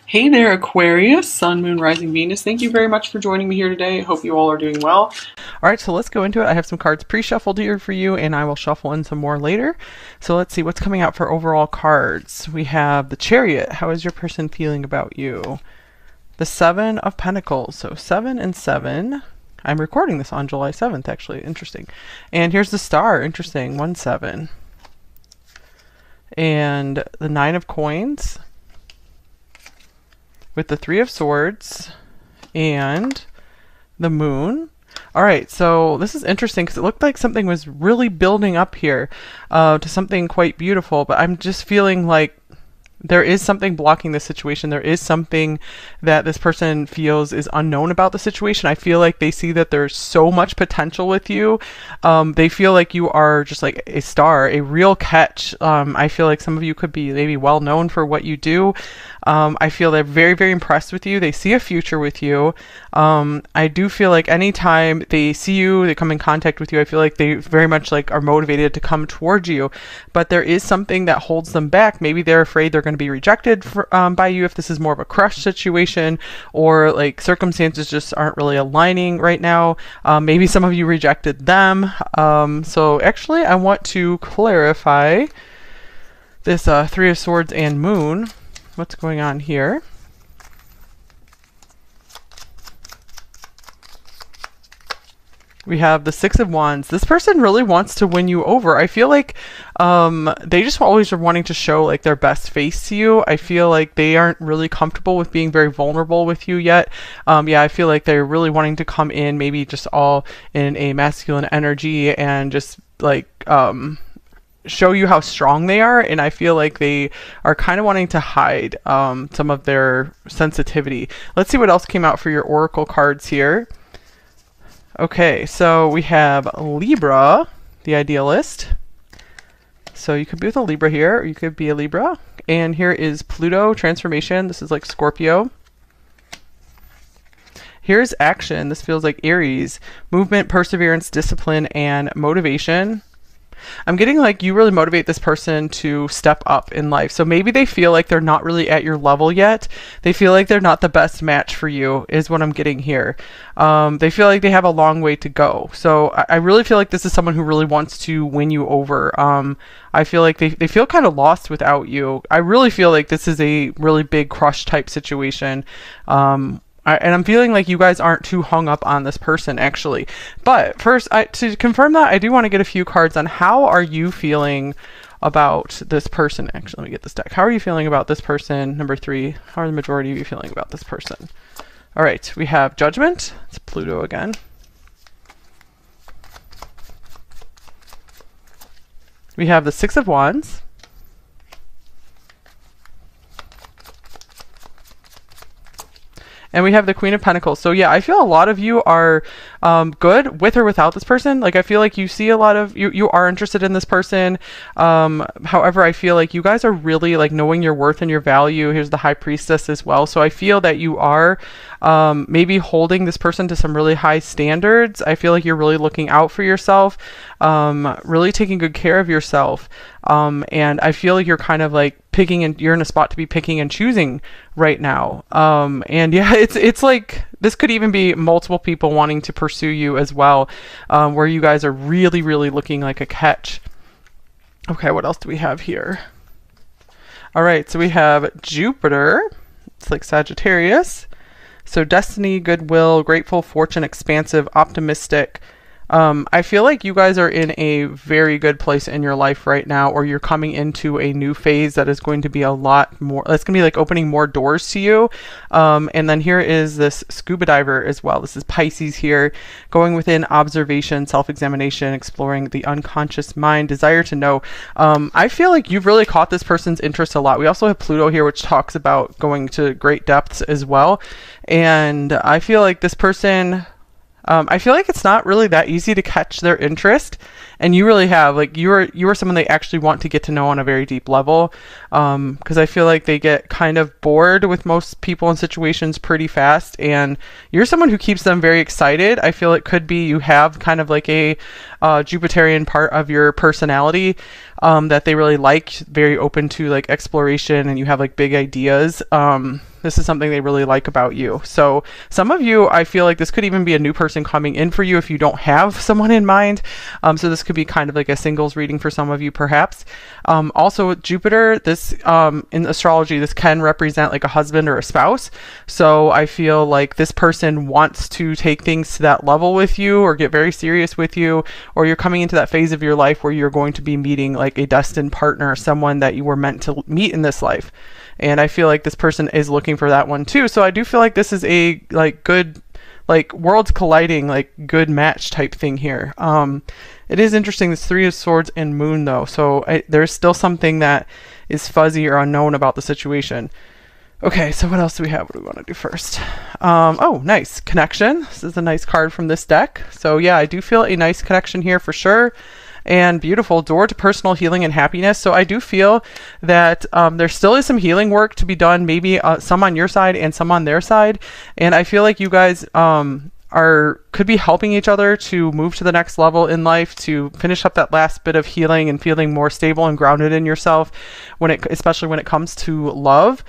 Hey there, Aquarius, Sun, Moon, Rising, Venus. Thank you very much for joining me here today. Hope you all are doing well. All right, so let's go into it. I have some cards pre-shuffled here for you, and I will shuffle in some more later. So let's see what's coming out for overall cards. We have the Chariot. How is your person feeling about you? The Seven of Pentacles. So 7 and 7. I'm recording this on July 7th, actually. Interesting. And here's the Star. Interesting. 1, 7. And the Nine of Coins, with the Three of Swords and the Moon. All right, so this is interesting because it looked like something was really building up here to something quite beautiful, but I'm just feeling like there is something blocking the situation. There is something that this person feels is unknown about the situation. I feel like they see that there's so much potential with you. They feel like you are just like a star, a real catch. I feel like some of you could be maybe well known for what you do. I feel they're very, very impressed with you. They see a future with you. I do feel like anytime they see you, they come in contact with you, I feel like they very much like are motivated to come towards you. But there is something that holds them back. Maybe they're afraid they're going to be rejected by you if this is more of a crush situation, or like circumstances just aren't really aligning right now. Maybe some of you rejected them. So actually, I want to clarify this Three of Swords and Moon. What's going on here? We have the Six of Wands. This person really wants to win you over. I feel like they just always are wanting to show like their best face to you. I feel like they aren't really comfortable with being very vulnerable with you yet. Yeah, I feel like they're really wanting to come in maybe just all in a masculine energy and just like show you how strong they are, and I feel like they are kind of wanting to hide some of their sensitivity. Let's see what else came out for your oracle cards here. Okay, so we have Libra, the idealist. So you could be with a Libra here, or you could be a Libra. And here is Pluto, transformation. This is like Scorpio. Here's action. This feels like Aries, movement, perseverance, discipline, and motivation. I'm getting like you really motivate this person to step up in life. So maybe they feel like they're not really at your level yet. They feel like they're not the best match for you is what I'm getting here. They feel like they have a long way to go. So I really feel like this is someone who really wants to win you over. I feel like they feel kind of lost without you. I really feel like this is a really big crush type situation. And I'm feeling like you guys aren't too hung up on this person, actually. But first, to confirm that, I do want to get a few cards on how are you feeling about this person. Actually, let me get this deck. How are you feeling about this person? Number 3, how are the majority of you feeling about this person? All right, we have Judgment. It's Pluto again. We have the Six of Wands. And we have the Queen of Pentacles. So yeah, I feel a lot of you are good with or without this person. Like I feel like you see a lot of you are interested in this person. However, I feel like you guys are really like knowing your worth and your value. Here's the High Priestess as well. So I feel that you are maybe holding this person to some really high standards. I feel like you're really looking out for yourself, really taking good care of yourself. And I feel like you're kind of like picking, and you're in a spot to be picking and choosing right now. And yeah, it's like this could even be multiple people wanting to pursue you as well, where you guys are really, really looking like a catch. Okay, what else do we have here? All right, so we have Jupiter. It's like Sagittarius. So destiny, goodwill, grateful, fortune, expansive, optimistic. I feel like you guys are in a very good place in your life right now, or you're coming into a new phase that is going to be a lot more, that's going to be like opening more doors to you. And then here is this scuba diver as well. This is Pisces here, going within, observation, self-examination, exploring the unconscious mind, desire to know. I feel like you've really caught this person's interest a lot. We also have Pluto here, which talks about going to great depths as well. And I feel like this person, I feel like it's not really that easy to catch their interest, and you really have, like, you are someone they actually want to get to know on a very deep level, because I feel like they get kind of bored with most people in situations pretty fast, and you're someone who keeps them very excited. I feel it could be you have kind of like a Jupiterian part of your personality that they really like, very open to like exploration, and you have like big ideas. This is something they really like about you. So some of you, I feel like this could even be a new person coming in for you if you don't have someone in mind. So this could be kind of like a singles reading for some of you, perhaps. Also with Jupiter, this in astrology, this can represent like a husband or a spouse. So I feel like this person wants to take things to that level with you or get very serious with you, or you're coming into that phase of your life where you're going to be meeting like a destined partner, someone that you were meant to meet in this life. And I feel like this person is looking for that one too. So I do feel like this is a like good, like worlds colliding, like good match type thing here. It is interesting, this Three of Swords and Moon though. So there's still something that is fuzzy or unknown about the situation. Okay, so what else do we have? What do we want to do first? Oh, nice. Connection. This is a nice card from this deck. So yeah, I do feel a nice connection here for sure. And beautiful door to personal healing and happiness. So I do feel that there still is some healing work to be done, maybe some on your side and some on their side. And I feel like you guys could be helping each other to move to the next level in life, to finish up that last bit of healing and feeling more stable and grounded in yourself, especially when it comes to love.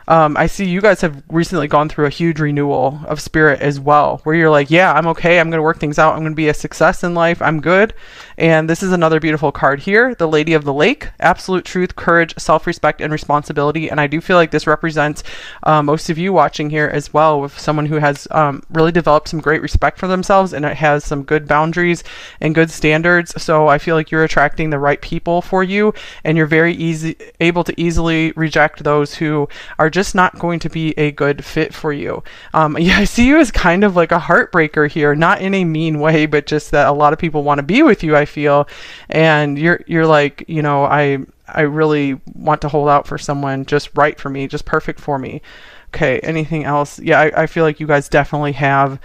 I see you guys have recently gone through a huge renewal of spirit as well, where you're like, yeah, I'm okay. I'm going to work things out. I'm going to be a success in life. I'm good. And this is another beautiful card here. The Lady of the Lake, absolute truth, courage, self-respect, and responsibility. And I do feel like this represents most of you watching here as well, with someone who has really developed some great respect for themselves, and it has some good boundaries and good standards. So I feel like you're attracting the right people for you, and you're very able to easily reject those who are just not going to be a good fit for you. Yeah, I see you as kind of like a heartbreaker here, not in a mean way, but just that a lot of people want to be with you, I feel, and you're like, you know, I really want to hold out for someone just right for me, just perfect for me. Okay, anything else? Yeah, I feel like you guys definitely have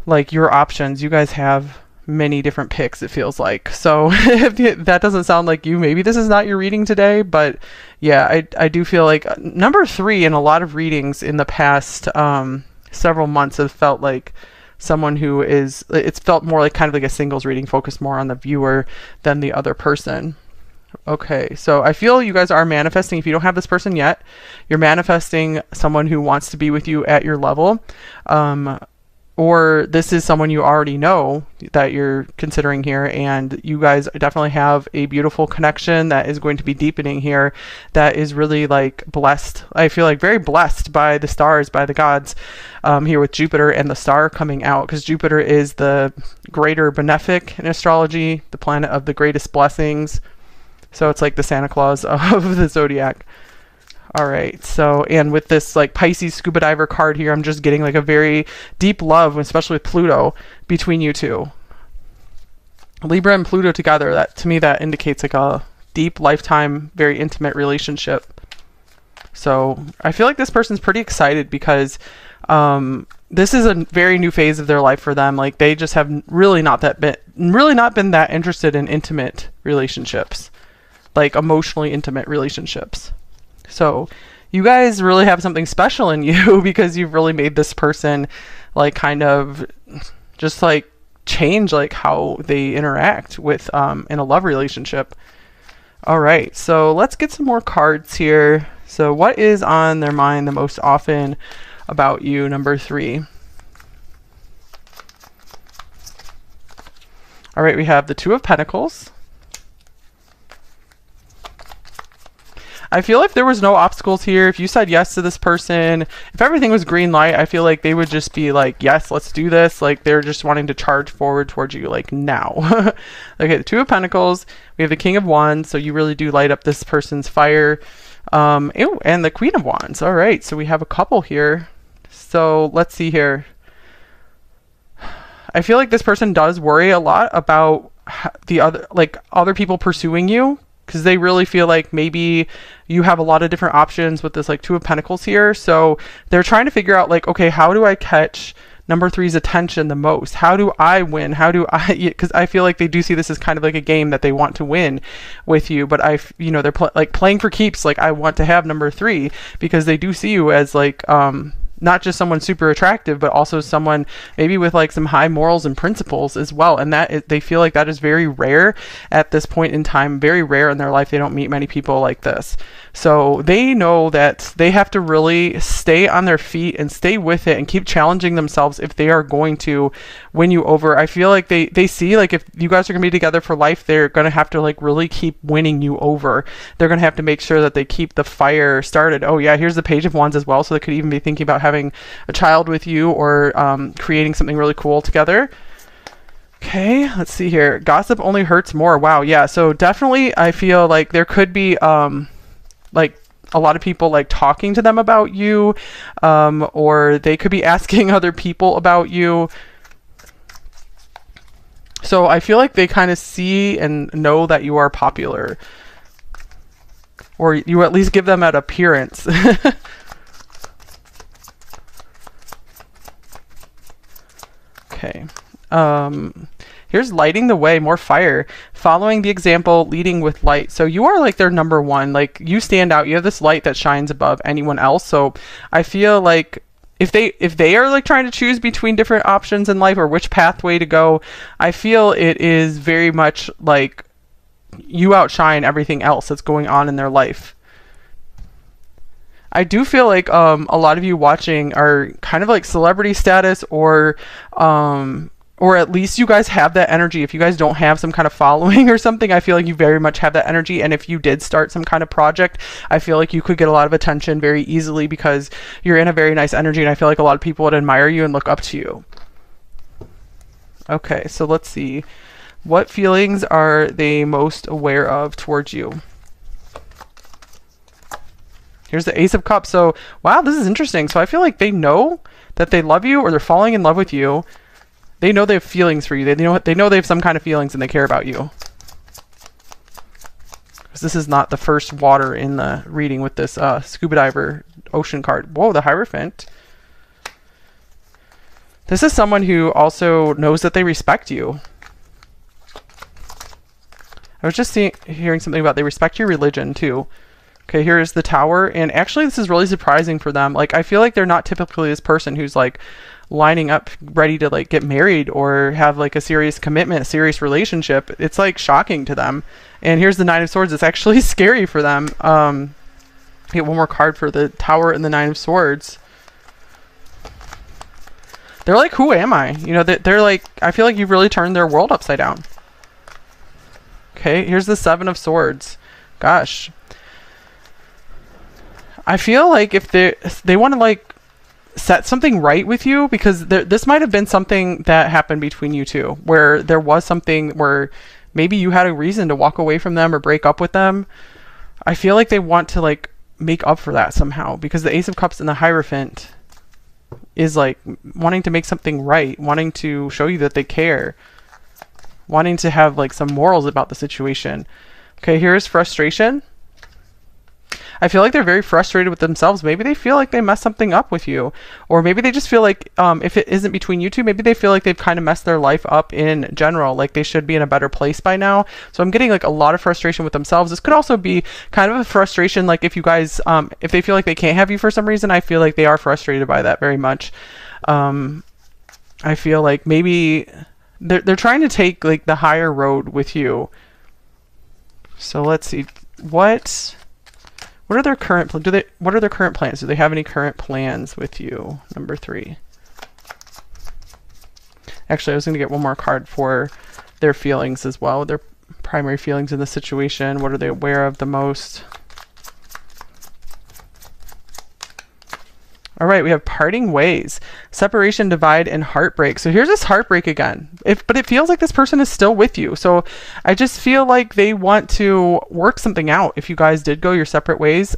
like your options. You guys have many different picks, it feels like. So if that doesn't sound like you, maybe this is not your reading today. But yeah, I do feel like number 3 in a lot of readings in the past several months have felt like someone who is, it's felt more like kind of like a singles reading, focused more on the viewer than the other person. Okay, so I feel you guys are manifesting. If you don't have this person yet, you're manifesting someone who wants to be with you at your level. Or this is someone you already know that you're considering here, and you guys definitely have a beautiful connection that is going to be deepening here, that is really like blessed. I feel like very blessed by the stars, by the gods, here with Jupiter and the star coming out, because Jupiter is the greater benefic in astrology, the planet of the greatest blessings. So it's like the Santa Claus of the zodiac. All right, so, and with this like Pisces scuba diver card here, I'm just getting like a very deep love, especially with Pluto, between you two. Libra and Pluto together, that to me, that indicates like a deep, lifetime, very intimate relationship. So I feel like this person's pretty excited because this is a very new phase of their life for them. Like they just have really not been that interested in intimate relationships, like emotionally intimate relationships. So you guys really have something special in you because you've really made this person like kind of just like change like how they interact with in a love relationship. All right, so let's get some more cards here. So what is on their mind the most often about you, number 3? All right, we have the Two of Pentacles. I feel if there was no obstacles here, if you said yes to this person, if everything was green light, I feel like they would just be like, yes, let's do this. Like they're just wanting to charge forward towards you like now. Okay, the Two of Pentacles. We have the King of Wands. So you really do light up this person's fire. Ew, and the Queen of Wands. All right, so we have a couple here. So let's see here. I feel like this person does worry a lot about the other people pursuing you, because they really feel like maybe you have a lot of different options with this like Two of Pentacles here. So they're trying to figure out like, okay, how do I catch number 3's attention the most? How do I win? How do I, because I feel like they do see this as kind of like a game that they want to win with you, but they're like playing for keeps. Like I want to have number 3 because they do see you as like, not just someone super attractive, but also someone maybe with like some high morals and principles as well. And they feel like that is very rare at this point in time, very rare in their life. They don't meet many people like this. So they know that they have to really stay on their feet and stay with it and keep challenging themselves if they are going to win you over. I feel like they see like if you guys are going to be together for life, they're going to have to like really keep winning you over. They're going to have to make sure that they keep the fire started. Oh yeah, here's the Page of Wands as well. So they could even be thinking about having a child with you or creating something really cool together. Okay, let's see here. Gossip only hurts more. Wow, yeah. So definitely I feel like there could be like a lot of people like talking to them about you, or they could be asking other people about you. So I feel like they kind of see and know that you are popular, or you at least give them that appearance. Okay. Here's lighting the way, more fire, following the example, leading with light. So you are like their number one, like you stand out. You have this light that shines above anyone else. So I feel like if they are like trying to choose between different options in life or which pathway to go, I feel it is very much like you outshine everything else that's going on in their life. I do feel like a lot of you watching are kind of like celebrity status, or at least you guys have that energy. If you guys don't have some kind of following or something, I feel like you very much have that energy. And if you did start some kind of project, I feel like you could get a lot of attention very easily because you're in a very nice energy. And I feel like a lot of people would admire you and look up to you. Okay, so let's see. What feelings are they most aware of towards you? Here's the Ace of Cups. So, wow, this is interesting. So I feel like they know that they love you or they're falling in love with you. They know they have feelings for you. They know they have some kind of feelings and they care about you. Because this is not the first water in the reading with this scuba diver ocean card. Whoa, the Hierophant. This is someone who also knows that they respect you. I was just hearing something about they respect your religion too. Okay, here is the Tower. And actually this is really surprising for them. Like I feel like they're not typically this person who's like lining up ready to like get married or have like a serious commitment, a serious relationship. It's like shocking to them. And here's the Nine of Swords. It's actually scary for them. Get one more card for the Tower and the Nine of Swords. They're like, who am I? You know, they're like, I feel like you've really turned their world upside down. Okay, here's the Seven of Swords. Gosh. I feel like if they want to like set something right with you, because this might have been something that happened between you two, where there was something where maybe you had a reason to walk away from them or break up with them. I feel like they want to like make up for that somehow, because the Ace of Cups and the Hierophant is like wanting to make something right, wanting to show you that they care, wanting to have like some morals about the situation. Okay, here's frustration. I feel like they're very frustrated with themselves. Maybe they feel like they messed something up with you, or maybe they just feel like if it isn't between you two, maybe they feel like they've kind of messed their life up in general, like they should be in a better place by now. So I'm getting like a lot of frustration with themselves. This could also be kind of a frustration, like if you guys if they feel like they can't have you for some reason. I feel like they are frustrated by that very much. I feel like maybe they're trying to take like the higher road with you. So let's see, what are their current what are their current plans? Do they have any current plans with you? Number 3. Actually, I was going to get one more card for their feelings as well. Their primary feelings in the situation. What are they aware of the most? All right, we have parting ways, separation, divide, and heartbreak. So here's this heartbreak again. But it feels like this person is still with you. So I just feel like they want to work something out if you guys did go your separate ways.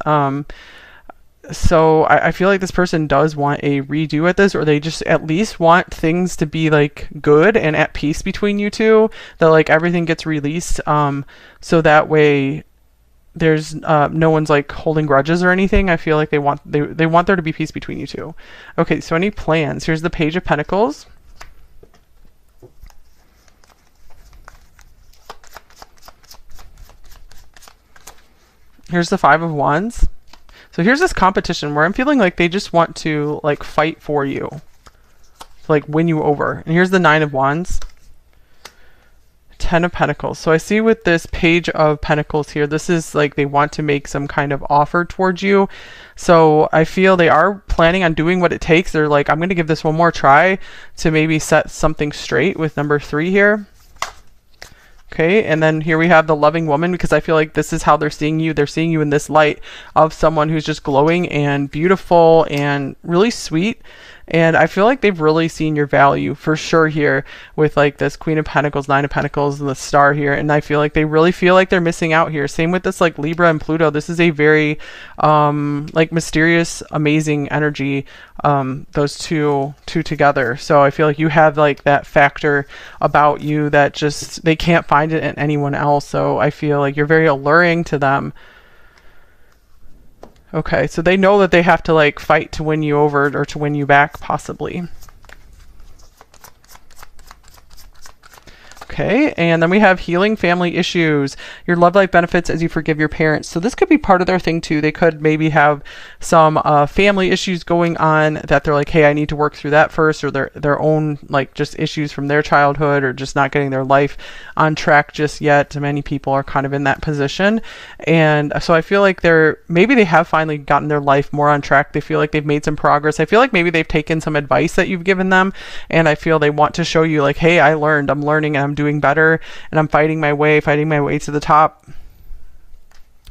So I feel like this person does want a redo at this, or they just at least want things to be like good and at peace between you two, that like everything gets released. So that way there's no one's like holding grudges or anything. I feel like they want there to be peace between you two. Okay, so any plans? Here's the Page of Pentacles. Here's the Five of Wands. So here's this competition where I'm feeling like they just want to like fight for you, to, like win you over. And here's the 9 of Wands. 10 of Pentacles. So I see with this Page of Pentacles here, this is like they want to make some kind of offer towards you. So I feel they are planning on doing what it takes. They're like, I'm going to give this one more try to maybe set something straight with number 3 here. Okay, and then here we have the loving woman, because I feel like this is how they're seeing you. They're seeing you in this light of someone who's just glowing and beautiful and really sweet. And I feel like they've really seen your value for sure here with like this Queen of Pentacles, 9 of Pentacles, and the Star here. And I feel like they really feel like they're missing out here. Same with this like Libra and Pluto. This is a very like mysterious, amazing energy, those two together. So I feel like you have like that factor about you that just they can't find it in anyone else. So I feel like you're very alluring to them. Okay, so they know that they have to like fight to win you over or to win you back possibly. Okay, and then we have healing family issues. Your love life benefits as you forgive your parents. So this could be part of their thing too. They could maybe have some family issues going on that they're like, hey, I need to work through that first, or their own like just issues from their childhood, or just not getting their life on track just yet. Many people are kind of in that position. And so I feel like maybe they have finally gotten their life more on track. They feel like they've made some progress. I feel like maybe they've taken some advice that you've given them, and I feel they want to show you like, hey, I'm learning and I'm doing better, and I'm fighting my way to the top.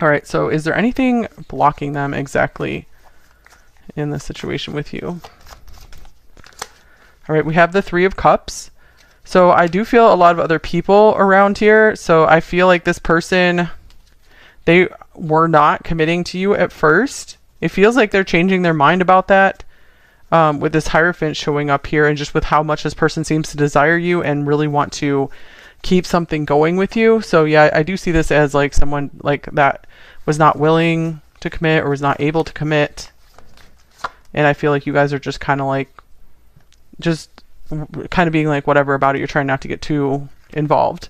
All right, so is there anything blocking them exactly in this situation with you? All right, we have the 3 of Cups. So I do feel a lot of other people around here. So I feel like this person, they were not committing to you at first. It feels like they're changing their mind about that. With this Hierophant showing up here, and just with how much this person seems to desire you and really want to keep something going with you. So yeah, I do see this as like someone like that was not willing to commit or was not able to commit. And I feel like you guys are just kind of like, just kind of being like whatever about it. You're trying not to get too involved.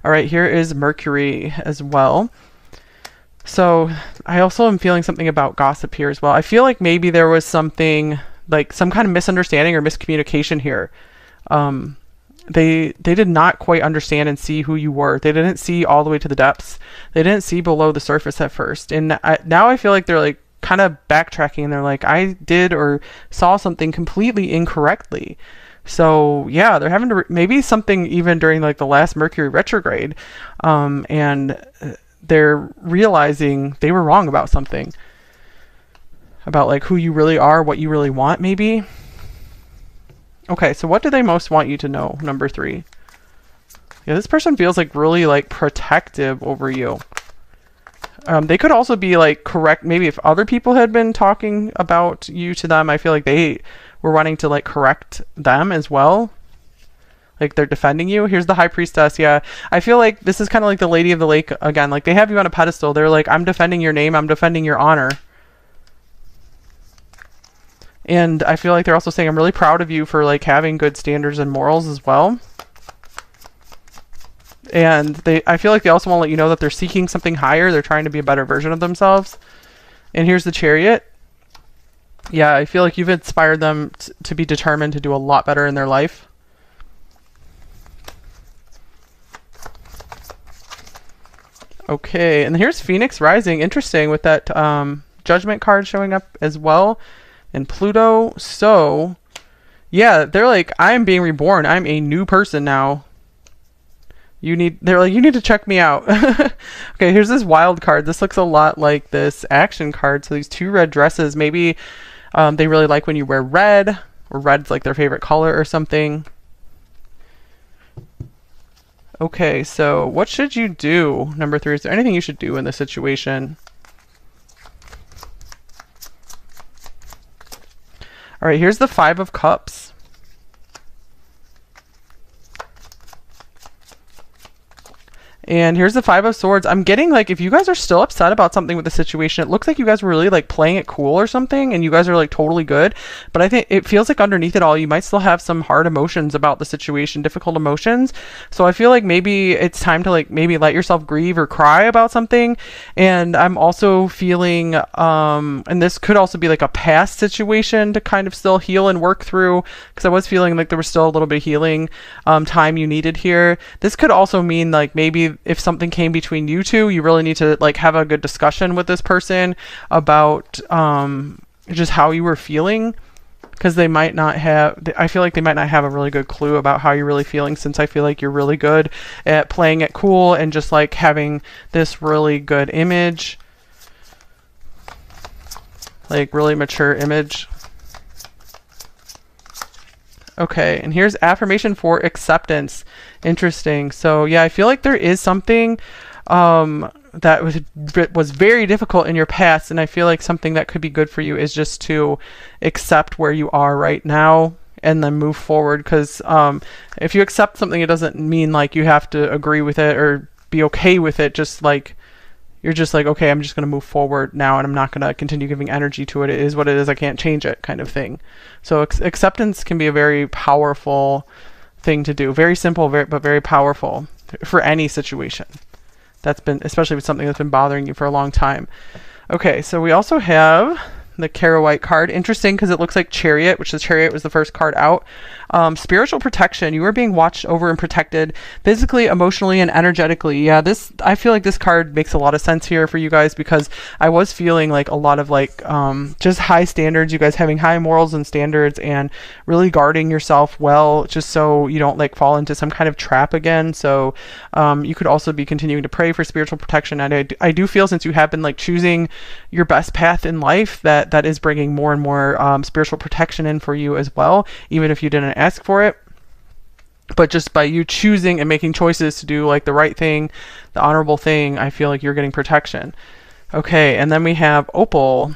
All right, here is Mercury as well. So I also am feeling something about gossip here as well. I feel like maybe there was something like some kind of misunderstanding or miscommunication here. They did not quite understand and see who you were. They didn't see all the way to the depths. They didn't see below the surface at first. And now I feel like they're like kind of backtracking, and they're like, I did or saw something completely incorrectly. So yeah, they're having to maybe something even during like the last Mercury retrograde, and they're realizing they were wrong about something, about like who you really are, what you really want maybe. Okay, so what do they most want you to know? Number 3. Yeah, this person feels like really like protective over you. They could also be like correct. Maybe if other people had been talking about you to them, I feel like they were wanting to like correct them as well. Like they're defending you. Here's the High Priestess. Yeah, I feel like this is kind of like the Lady of the Lake again. Like they have you on a pedestal. They're like, I'm defending your name. I'm defending your honor. And I feel like they're also saying, I'm really proud of you for like having good standards and morals as well. And I feel like they also want to let you know that they're seeking something higher. They're trying to be a better version of themselves. And here's the Chariot. Yeah, I feel like you've inspired them to be determined to do a lot better in their life. Okay, and here's Phoenix Rising. Interesting with that Judgment card showing up as well. And Pluto. So yeah, they're like, I'm being reborn. I'm a new person now. They're like, you need to check me out. Okay, here's this Wild card. This looks a lot like this Action card. So these 2 red dresses, maybe they really like when you wear red, or red's like their favorite color or something. Okay, so what should you do? Number 3, is there anything you should do in this situation? All right, here's the 5 of Cups. And here's the Five of Swords. I'm getting like, if you guys are still upset about something with the situation, it looks like you guys were really like playing it cool or something, and you guys are like totally good. But I think it feels like underneath it all, you might still have some hard emotions about the situation, difficult emotions. So I feel like maybe it's time to like maybe let yourself grieve or cry about something. And I'm also feeling, and this could also be like a past situation to kind of still heal and work through, because I was feeling like there was still a little bit of healing time you needed here. This could also mean like maybe if something came between you two, you really need to like have a good discussion with this person about just how you were feeling, because they might not have, I feel like they might not have a really good clue about how you're really feeling, since I feel like you're really good at playing it cool and just like having this really good image, like really mature image. Okay, and here's affirmation for acceptance. Interesting. So yeah, I feel like there is something that was very difficult in your past, and I feel like something that could be good for you is just to accept where you are right now and then move forward. Because if you accept something, it doesn't mean like you have to agree with it or be okay with it. Just like you're just like, okay, I'm just going to move forward now, and I'm not going to continue giving energy to it. It is what it is. I can't change it, kind of thing. So acceptance can be a very powerful thing to do. Very simple, but very powerful for any situation. That's been, especially with something that's been bothering you for a long time. Okay, so we also have the Carol White card. Interesting, because it looks like Chariot, which the Chariot was the first card out. Spiritual protection. You are being watched over and protected physically, emotionally, and energetically. Yeah, I feel like this card makes a lot of sense here for you guys, because I was feeling like a lot of like just high standards, you guys having high morals and standards, and really guarding yourself well, just so you don't like fall into some kind of trap again. So you could also be continuing to pray for spiritual protection. And I do feel, since you have been like choosing your best path in life, that is bringing more and more spiritual protection in for you as well, even if you didn't ask for it. But just by you choosing and making choices to do like the right thing, the honorable thing, I feel like you're getting protection. Okay, and then we have Opal.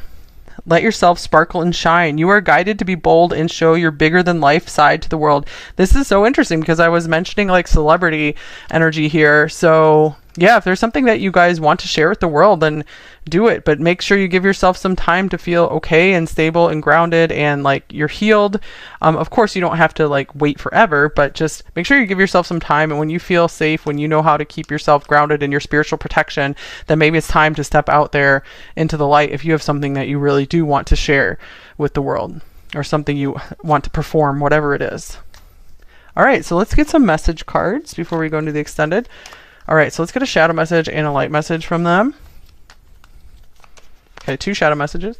Let yourself sparkle and shine. You are guided to be bold and show your bigger than life side to the world. This is so interesting, because I was mentioning like celebrity energy here. So yeah, if there's something that you guys want to share with the world, then do it. But make sure you give yourself some time to feel okay and stable and grounded, and like you're healed. Of course, you don't have to like wait forever, but just make sure you give yourself some time. And when you feel safe, when you know how to keep yourself grounded in your spiritual protection, then maybe it's time to step out there into the light if you have something that you really do want to share with the world, or something you want to perform, whatever it is. All right, so let's get some message cards before we go into the extended. All right, so let's get a shadow message and a light message from them. Okay, 2 shadow messages.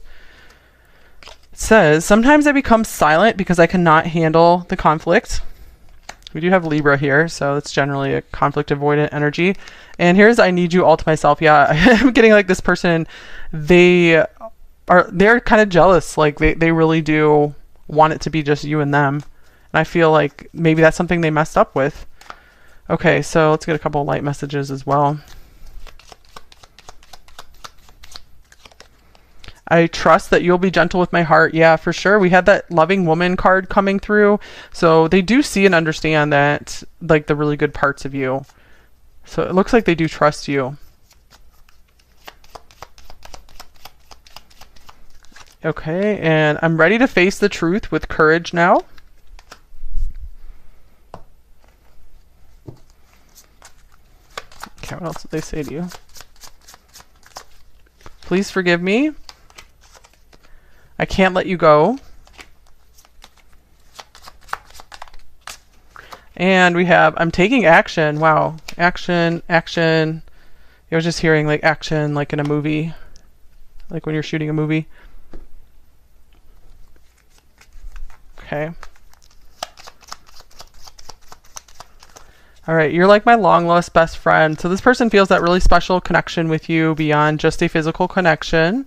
It says, sometimes I become silent because I cannot handle the conflict. We do have Libra here, so it's generally a conflict avoidant energy. And here's, I need you all to myself. Yeah, I'm getting like this person, they're kind of jealous. Like they really do want it to be just you and them. And I feel like maybe that's something they messed up with. Okay, so let's get a couple of light messages as well. I trust that you'll be gentle with my heart. Yeah, for sure. We had that loving woman card coming through. So they do see and understand that, like, the really good parts of you. So it looks like they do trust you. Okay, and I'm ready to face the truth with courage now. Okay, what else did they say to you? Please forgive me. I can't let you go. And we have, I'm taking action. Wow. Action, action. I was just hearing like action like in a movie. Like when you're shooting a movie. Okay. All right, you're like my long lost best friend. So this person feels that really special connection with you beyond just a physical connection.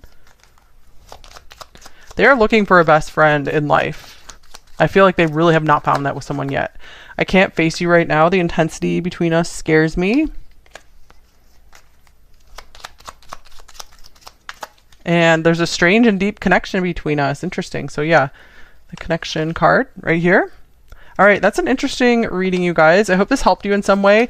They're looking for a best friend in life. I feel like they really have not found that with someone yet. I can't face you right now. The intensity between us scares me. And there's a strange and deep connection between us. Interesting. So yeah, the connection card right here. All right, that's an interesting reading, you guys. I hope this helped you in some way.